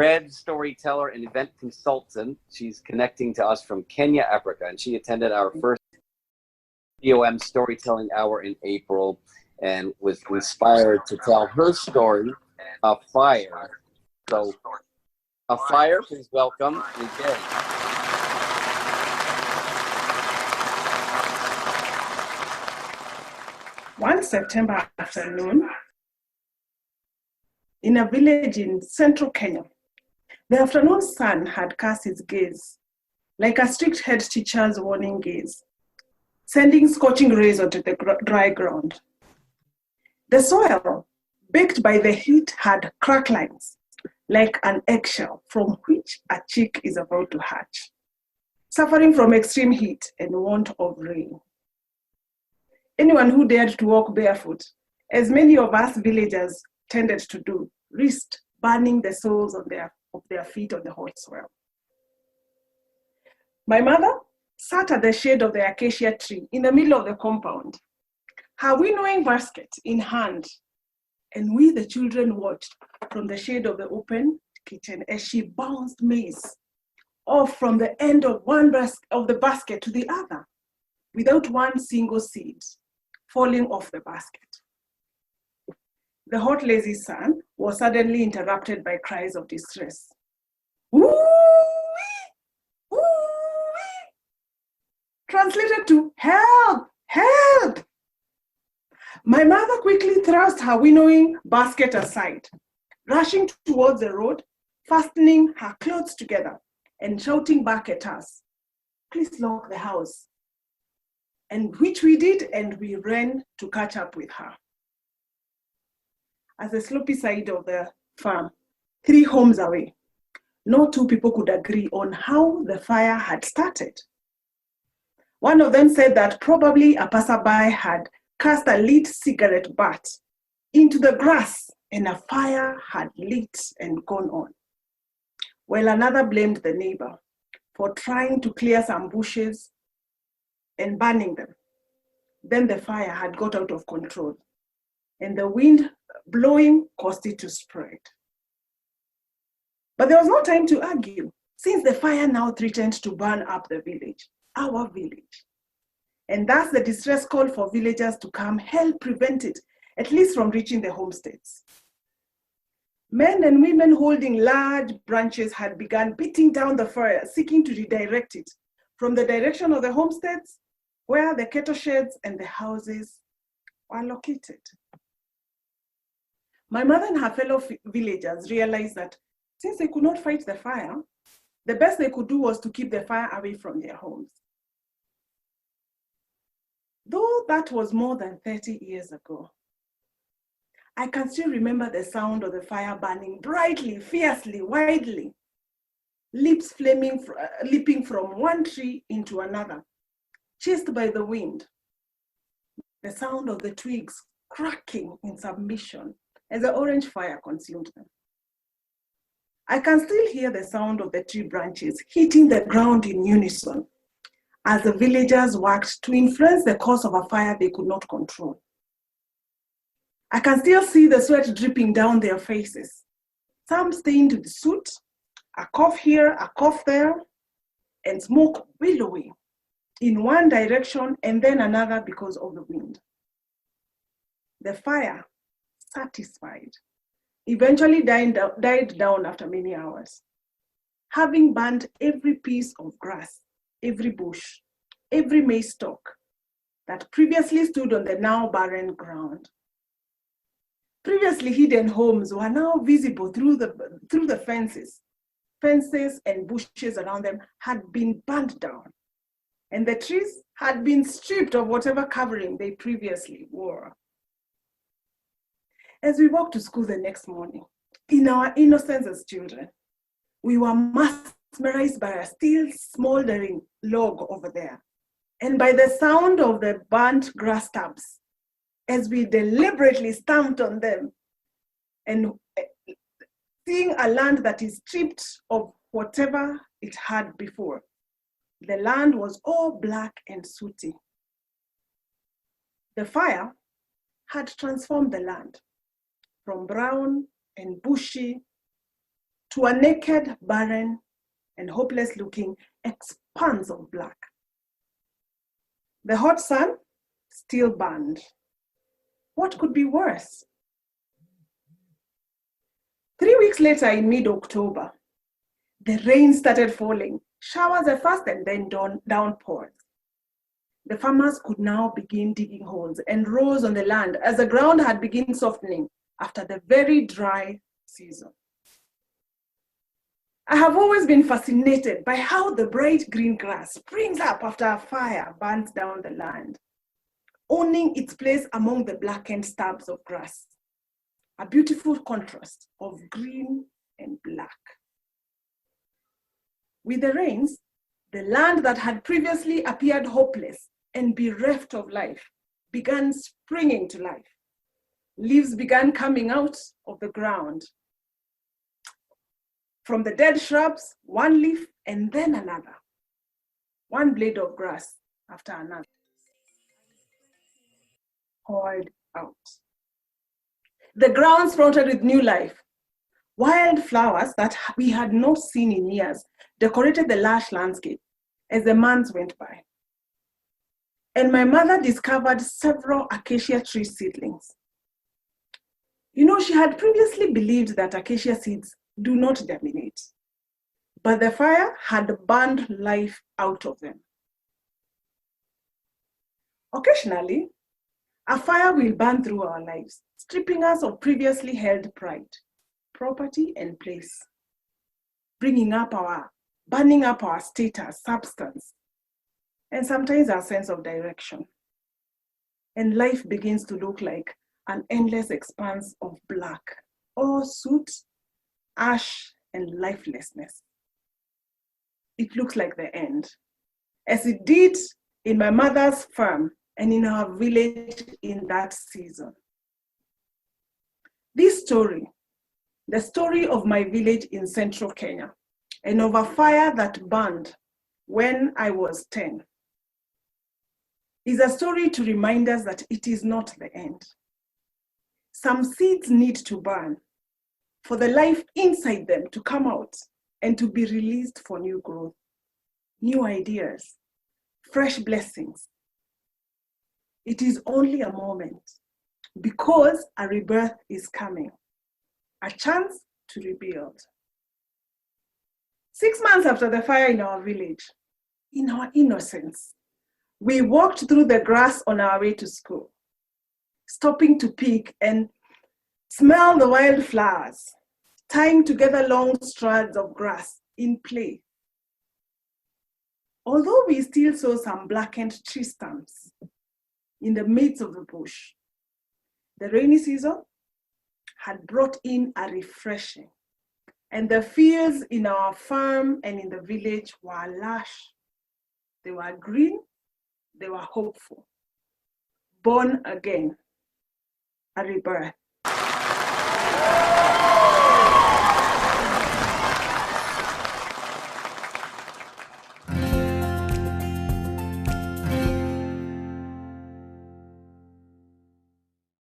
Red, storyteller and event consultant. She's connecting to us from Kenya, Africa, and she attended our first T.O.M. Storytelling Hour in April and was inspired to tell her story, A Fire. So, A Fire, please welcome Njeri. One September afternoon, in a village in central Kenya, the afternoon sun had cast his gaze, like a strict head teacher's warning gaze, sending scorching rays onto the dry ground. The soil, baked by the heat, had crack lines, like an eggshell from which a chick is about to hatch, suffering from extreme heat and want of rain. Anyone who dared to walk barefoot, as many of us villagers tended to do, risked burning the soles of their feet on the hot soil. My mother sat at the shade of the acacia tree in the middle of the compound, her winnowing basket in hand, and we, the children, watched from the shade of the open kitchen as she bounced maize off from the end of of the basket to the other, without one single seed falling off the basket. The hot, lazy sun was suddenly interrupted by cries of distress. Woo-wee! Woo-wee! Translated to, help, help! My mother quickly thrust her winnowing basket aside, rushing towards the road, fastening her clothes together and shouting back at us, please lock the house. And which we did, and we ran to catch up with her. At the slopey side of the farm, 3 homes away, no 2 people could agree on how the fire had started. One of them said that probably a passerby had cast a lit cigarette butt into the grass and a fire had lit and gone on, while another blamed the neighbor for trying to clear some bushes and burning them. Then the fire had got out of control and the wind blowing caused it to spread. But there was no time to argue, since the fire now threatened to burn up the village, our village. And thus the distress call for villagers to come help prevent it, at least from reaching the homesteads. Men and women holding large branches had begun beating down the fire, seeking to redirect it from the direction of the homesteads, where the cattle sheds and the houses were located. My mother and her fellow villagers realized that since they could not fight the fire, the best they could do was to keep the fire away from their homes. Though that was more than 30 years ago, I can still remember the sound of the fire burning brightly, fiercely, widely, leaps leaping from one tree into another, chased by the wind, the sound of the twigs cracking in submission as the orange fire consumed them. I can still hear the sound of the tree branches hitting the ground in unison as the villagers worked to influence the course of a fire they could not control. I can still see the sweat dripping down their faces, some stained with soot, a cough here, a cough there, and smoke billowing in one direction and then another because of the wind. The fire, satisfied, eventually died down after many hours, having burned every piece of grass, every bush, every maize stalk that previously stood on the now barren ground. Previously hidden homes were now visible through the fences. Fences and bushes around them had been burnt down, and the trees had been stripped of whatever covering they previously wore. As we walked to school the next morning, in our innocence as children, we were mesmerized by a still smoldering log over there, and by the sound of the burnt grass stubs as we deliberately stamped on them, and seeing a land that is stripped of whatever it had before. The land was all black and sooty. The fire had transformed the land from brown and bushy to a naked, barren, and hopeless-looking expanse of black. The hot sun still burned. What could be worse? 3 weeks later, in mid-October, the rain started falling, showers at first and then downpours. The farmers could now begin digging holes and rows on the land as the ground had begun softening after the very dry season. I have always been fascinated by how the bright green grass springs up after a fire burns down the land, owning its place among the blackened stubs of grass, a beautiful contrast of green and black. With the rains, the land that had previously appeared hopeless and bereft of life began springing to life. Leaves began coming out of the ground. From the dead shrubs, one leaf and then another, one blade of grass after another, poured out. The ground sprouted with new life. Wild flowers that we had not seen in years decorated the lush landscape as the months went by. And my mother discovered several acacia tree seedlings. You know, she had previously believed that acacia seeds do not germinate, but the fire had burned life out of them. Occasionally, a fire will burn through our lives, stripping us of previously held pride, property, and place, burning up our status, substance, and sometimes our sense of direction. And life begins to look like an endless expanse of black, all soot, ash, and lifelessness. It looks like the end, as it did in my mother's farm and in our village in that season. This story, the story of my village in central Kenya, and of a fire that burned when I was 10, is a story to remind us that it is not the end. Some seeds need to burn for the life inside them to come out and to be released for new growth, new ideas, fresh blessings. It is only a moment because a rebirth is coming, a chance to rebuild. 6 months after the fire in our village, in our innocence, we walked through the grass on our way to school, stopping to pick and smell the wildflowers, tying together long strands of grass in play. Although we still saw some blackened tree stumps in the midst of the bush, the rainy season had brought in a refreshing, and the fields in our farm and in the village were lush. They were green, they were hopeful, born again, a rebirth.